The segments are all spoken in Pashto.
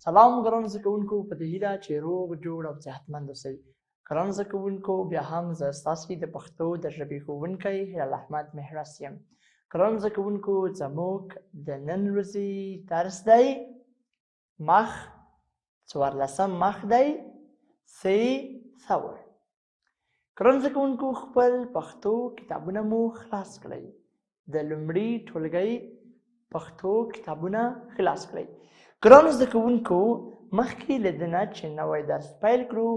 سلام ګرانو زده کوونکو، په دې هیله چې روغ جوړ او صحتمند اوسئ. ګرانو زده کوونکو، بیا هم زه ستاسې د پښتو د ژبې ښوونکی هلال احمد مهرس یم. ګرانو زده کوونکو، زموږ د نن ورځې درس دی مخ، 14 مخ دی سې ثور. ګرانو زده کوونکو، خپل پښتو کتابونه مو خلاص کړئ. د لومړي ټولګۍ پښتو کتابونه خلاص کړئ. ګرانو زده کوونکو، مخکې له دې نه چې نوی درس پیل کړو،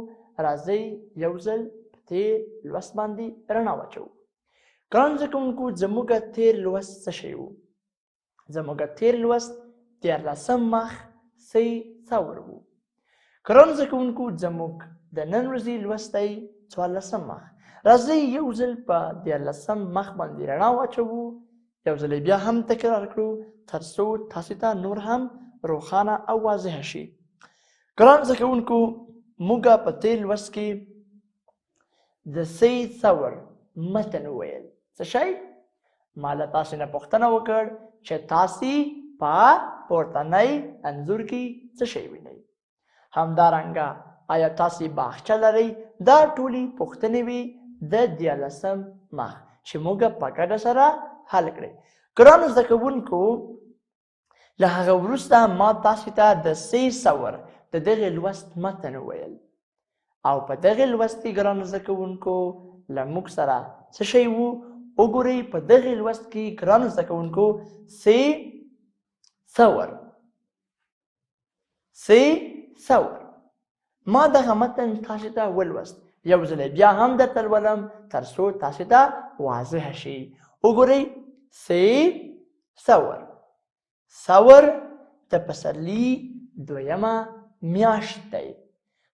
راځئ یو ځل په تېر لوست باندې رڼا واچوو. ګرانو زده کوونکو، زموږ تېر لوست څه شی و؟ زموږ تېر لوست 14 مخ سې ثور و. ګرانو زده کوونکو، زموږ د نن ورځې لوست دی 14 مخ. راځئ یو ځل په 14 مخ باندې رڼا واچوو، یو ځل بیا هم تکرار کړو تر څو تاسو ته نور هم روښانه او واضح شي. ګرانو زده کوونکو، موږ په تېر لوست کې د سې ثور متن وویل. څه شی؟ ما له تاسو نه پوښتنه وکړ چې تاسې په پورتنی انځور کې څه شی وینئ. همدارنګه آیا تاسې باغچه لرئ؟ دا ټولې پوښتنې وې د 14 مخ چې موږ په ګډه سره حل کړئ. ګرانو زده کوونکو، له هغه وروسته ما تاسو ته د سې ثور د دغې لوست متن وویل او په دغې لوست کې ګرانو زده کوونکو له موږ سره څه شی و؟ وګورئ، په دغې لوست کې ګرانو زده کوونکو سې ثور ما دغه متن تاسو ته ولوست. یو ځل بیا هم درته لولم تر څو تاسو ته واضح شي. وګورئ، سې ثور د پسرلي 2مه میاشت دی.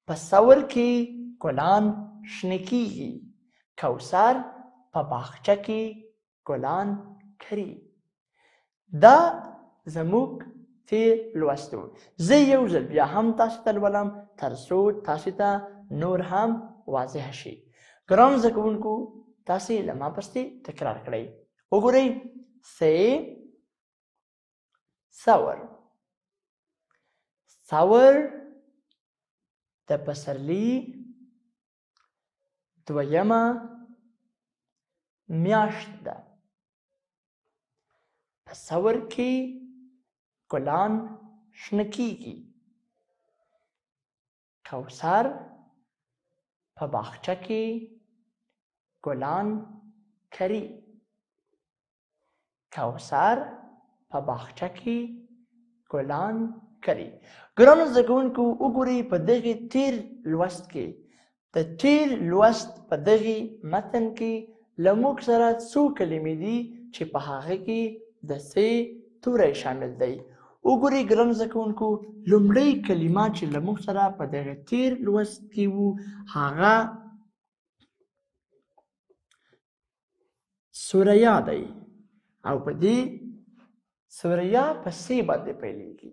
په ثور کې ګلان شنه کیږي، کوثر په باغچه کې ګلان کري. دا زموږ تېر لوست و. زه یو ځل بیا هم تاسو ته لولم تر څو تاسو ته نور هم واضح شي. ګرانو زده کوونکو، تاسې له ما پسې تکرار کړئ. وګورئ، سې ثور د پسرلي 2مه میاشت ده. په ثور کې ګلان شنه کیږي، کوثر په باغچه کې ګلان کري. ګرانو زده کوونکو، وګورئ، په دغې تېر لوست کې د تېر لوست په دغې متن کې له موږ سره څو کلمې دي چې په هغه کې د سې توری شامل دی. وګورئ ګرانو زده کوونکو، لومړی کلمه چې له موږ سره په دغه تېر لوست کې وو هغه ثریا دی او په دې ثریا په سې باندې پیلېږي.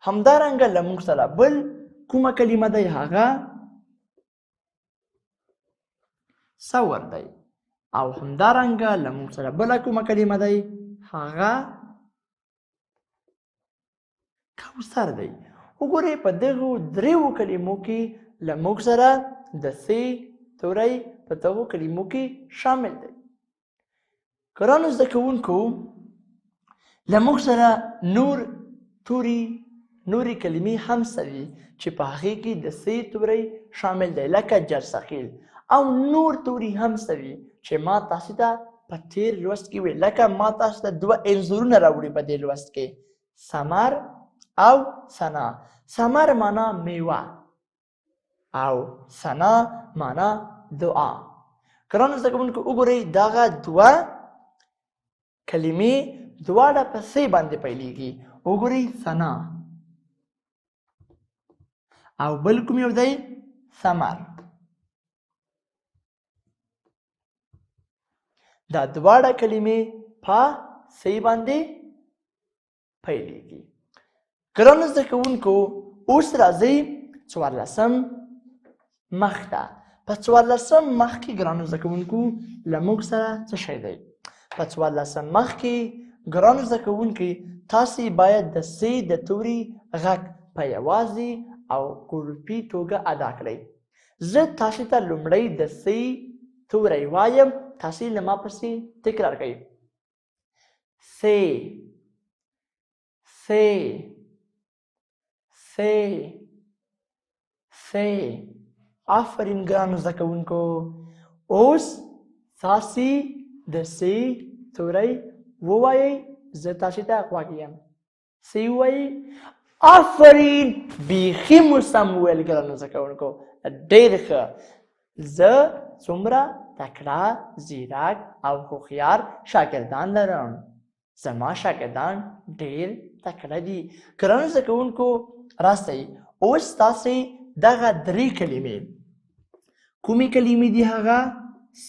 همدارنګه له موږ سره بل کومه کلمه دی هغه ثور دی او همدارنګه له موږ سره بله کومه کلمه دی هغه کوثر دی. وګورئ، په دغو دریو کلمو کې له موږ سره د سې توری په دغو کلمو کې شامل دی. ګرانو زده کوونکو، له موږ سره نورې کلمې هم شته دي چې په هغې کې د سې توری شامل دی، لکه جرثقیل. او نور توري هم شته دي چې ما تاسو ته په تېر لوست کې ویل، لکه ما تاسو ته 2 انځورونه راوړي په دې لوست کې، ثمر او ثنا. ثمر معنا میوه او ثنا معنا دعا. ګرانو زده کوونکو، وګورئ، دغه 2 کلمې دواړه په سې باندې پیلېږي. وګورئ، ثنا او بل کوم یو دی ثمر. دا دواړه کلمې په سې باندې پیلېږي. ګرانو زده کوونکو، اوس راځئ 14 مخ ته. په 14 مخ کې ګرانو زده کوونکو له موږ سره څه شی دی؟ په 14 مخ کې ګرانو زده کوونکي تاسې باید د سې د توري غږ په یوازې او ګروپي توګه ادا کړئ. زه تاسو ته لومړی د سی توری وایم، تاسې له ما پسې تکرار کړئ. سی سی سی سی. آفرین ګرانو زده کوونکو. اوس تاسې د سی توری ووایئ. زه تاسې ته غوږ یم. سی ووایئ. آفرین، بیخي مو سم وویل ګرانو زده کوونکو، ډېر ښه. زه څومره تکړه، ځیرک او هوښیار شاګردان لرم. زما شاګردان ډېر تکړه دي. ګرانو زده کوونکو راستئ، اوس تاسې دغه درې کلمې، کومې کلمې دي هغه؟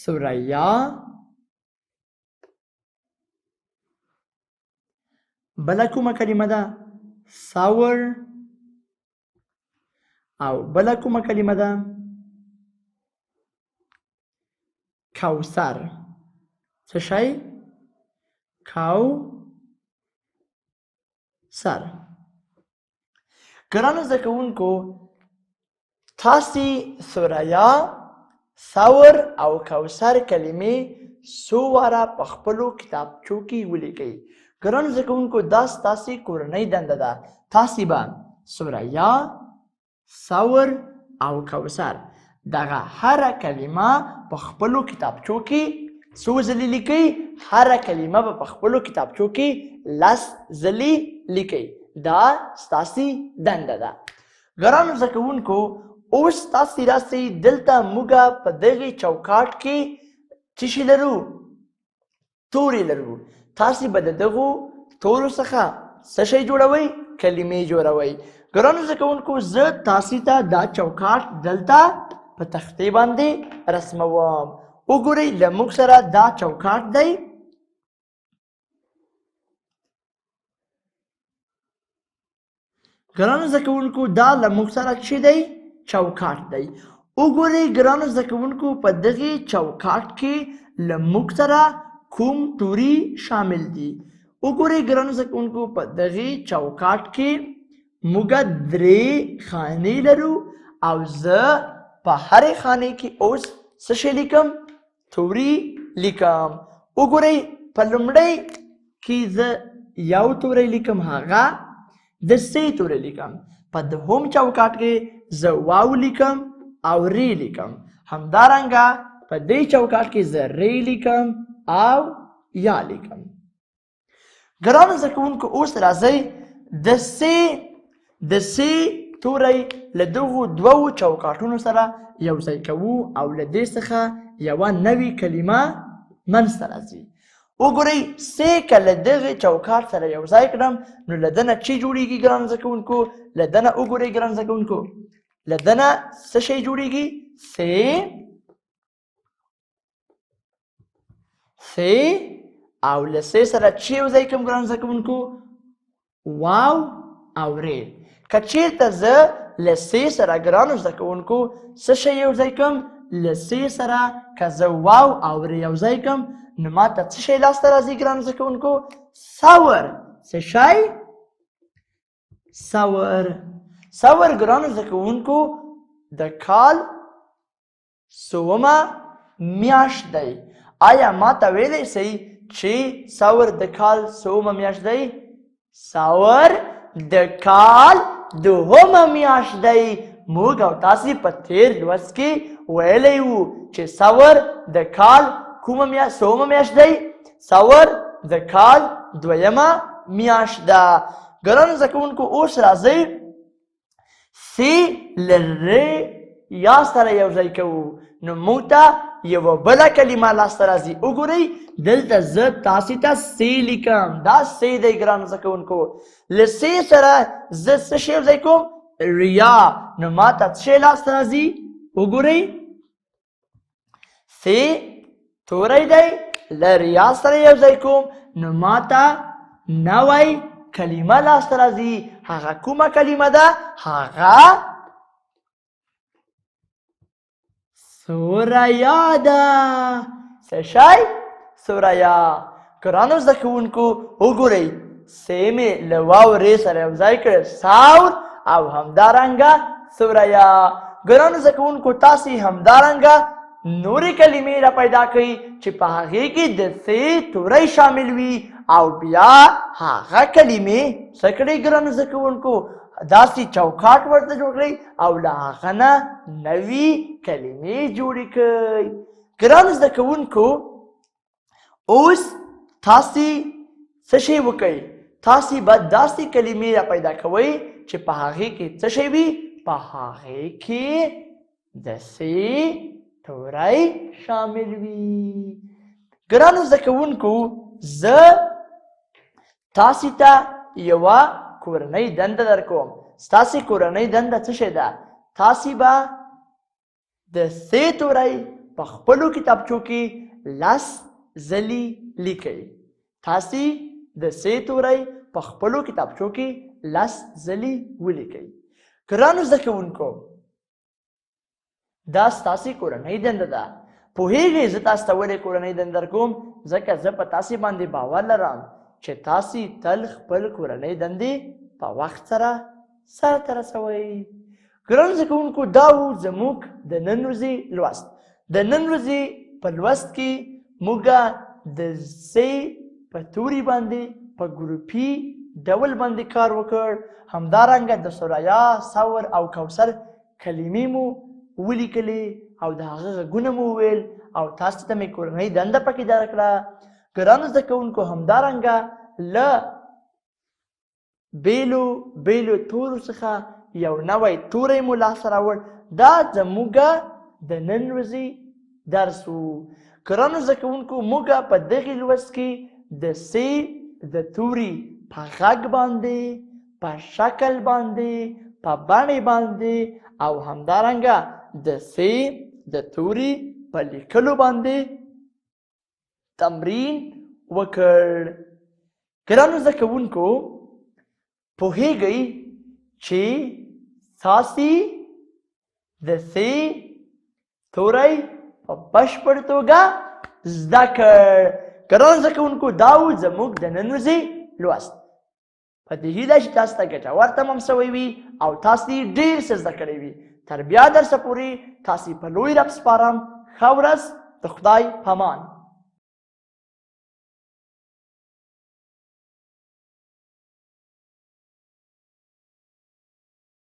ثریا، بله کومه کلمه ده؟ ثور، او بله کومه کلمه ده؟ کوثر. څه شی؟ کوثر. ګرانو زده کوونکو، تاسې ثریا، ثور او کوثر کلمې څو واره په خپلو کتابچو کې ولیکئ. ګرانو زده کوونکو، دا ستاسې کورنۍ دنده ده. تاسې به ثریا، ثور او کوثر دغه هره کلمه په خپلو کتابچو کې څو ځلې لیکئ. هره کلمه به په خپلو کتابچو کې 10 ځلې لیکئ. دا ستاسې دنده ده. ګرانو زده کوونکو، اوس تاسې راسئ، دلته موږ په دغې چوکاټ کې څه شي لرو؟ تورې لرو. تاسې به د دغو تورو څخه څه شی جوړوئ؟ کلمې جوړوئ. ګرانو زده کوونکو، زه تاسې ته دا چوکاټ دلته په تختې باندې رسموم. وګورئ، له موږ سره دا چوکاټ دی. ګرانو زده کوونکو، دا له موږ سره څه دی؟ چوکاټ دی. وګورئ ګرانو زده کوونکو، په دغې چوکاټ کې له موږ سره کوم توري شامل دي؟ وګورئ ګرانو زده کوونکو، په دغې چوکاټ کې موږ 3 خانې لرو، او زه په هرې خانې کې اوس څه شی لیکم؟ توري لیکم. وګورئ، په لومړی کې زه یو توری لیکم، هغه د سی توری لیکم. په دوهم چوکاټ کې زه واو لیکم او ری لیکم. همدارنګه په دې چوکاټ کې زه ری لیکم او یا لیکم. ګرانو زده کوونکو، اوس راځئ د سی توری له دغو دوو چوکاټونو سره یو ځای کوو، او له دې څخه یوه نوې کلمه منځته راځي. وګورئ، سی که له دغې چوکاټ سره یو ځای کړم، نو له دنه چې جوړیږي ګرانو زده کوونکو؟ له دنه وګورئ ګرانو زده کوونکو، له دنه څه شی جوړیږي؟ سی. او له سی سره چې یو ځای کړم ګرانو زده کوونکو؟ واو او ری. که چېرته زه له سی سره ګرانو زده کوونکو څه شی یو ځای کړم؟ له سی سره که زه واو او ری یو ځای کړم، نو ما ته څه شی لاسته راځي ګرانو زده کوونکو؟ ثور. څه شی؟ ثور. ثور ګرانو زده کوونکو د کال 100مه میاشت دی. آیا ما ته ویلی سئ چې ثور د کال 100مه میاشت دی؟ ثور د کال 2مه میاشت دی. موږ او تاسې په تیر لوست کې ویلی وو چې ثور د کال کومه میاشت؟ 100مه میاشت دی. ثور د کال 2مه میاشت ده. ګرانو زده کوونکو، اوس راځئ سی له ری یا سره یو ځای کوو، نو موږ ته یوه بله کلمه لاسته راځي. وګورئ، دلته زه تاسې ته سی لیکم. دا سی دی ګرانو زده کوونکو. له سی سره زه څه شی یو ځای کوم؟ ریا. نو ما ته څه شی لاسته راځي؟ وګورئ، سی توری دی، له ریا سره یو ځای کوم، نو ما ته نوی کلمه لاسته راځي. هغه کومه کلمه ده؟ هغه ثریا ده. څه شی؟ ثریا. ګرانو زده کوونکو، وګورئ، سی مې له واو ری سره یو ځای کړ، ثور، او همدارنګه سوریا. ګرانو زده کوونکو تاسې همدارنګه نورې کلمې را پیدا کړئ چې په هغې کې د ث توری شامل وي او بیا هغه کلمې څه کړئ ګرانو زده کوونکو داسې چوکاټ ورته جوړ کړئ او له هغه نه نوي کلمې جوړې کړئ. ګرانو زده کوونکو اوس تاسې څه شی وکړئ؟ تاسې به داسې کلمې را پیدا کوئ چې په هغې کې څه شی وي؟ په هغې کې د ث توری شامل وي. ګرانو زده کوونکو زه تاسې ته یوه کورنۍ دنده درکوم. ستاسې کورنۍ دنده څه شی ده؟ تاسې به د ث توری په خپلو کتابچو کې 10 ځلې لیکئ. تاسې د ث توری په خپلو کتابچو کې 10 ځلې ولیکئ. ګرانو زده کوونکو دا ستاسې کورنۍ دنده ده. پوهېږئ زه تاسو ته ولې کورنۍ دنده درکوم؟ ځکه زه په تاسې باندې باور لرم چې تاسې تل خپل کورنۍ دندې په وخت سره سرته رسوئ. ګرانو زده کوونکو دا و زموږ د نن ورځې لوست. د نن ورځې په لوست کې موږ د ث په توري باندې په ګروپي ډول باندې کار وکړ. همدارنګه د سوریا، ثور او کوثر کلمې مو ولیکلې او د هغه غږونه مو وویل او تاسو ته مې کورنۍ دنده پکې درکړه. ګرانو زده کوونکو همدارنګه له بیلو تورو څخه یو نوی توری مو لاسته راوړ. دا زموږ د نن ورځې درس و. ګرانو زده کوونکو موږ په دغې لوست کې د ث د توري په غږ باندې، په شکل باندې، په بڼې باندې او همدارنګه د ث د توري په لیکلو باندې تمرین وکړ. ګرانو زده کوونکو پوهېږئ چې تاسې د ث توری په بشپړ توګه زده کړ. ګرانو زده کوونکو دا و زموږ د نن ورځې لوست. په دې هیله چې تاسو ته ګټور تمام شوی وي او تاسې ډېر څه زده کړی وي. تر بیا درسه پورې تاسې په لوی رب سپارم. ښه ورځ. د خدای په امان.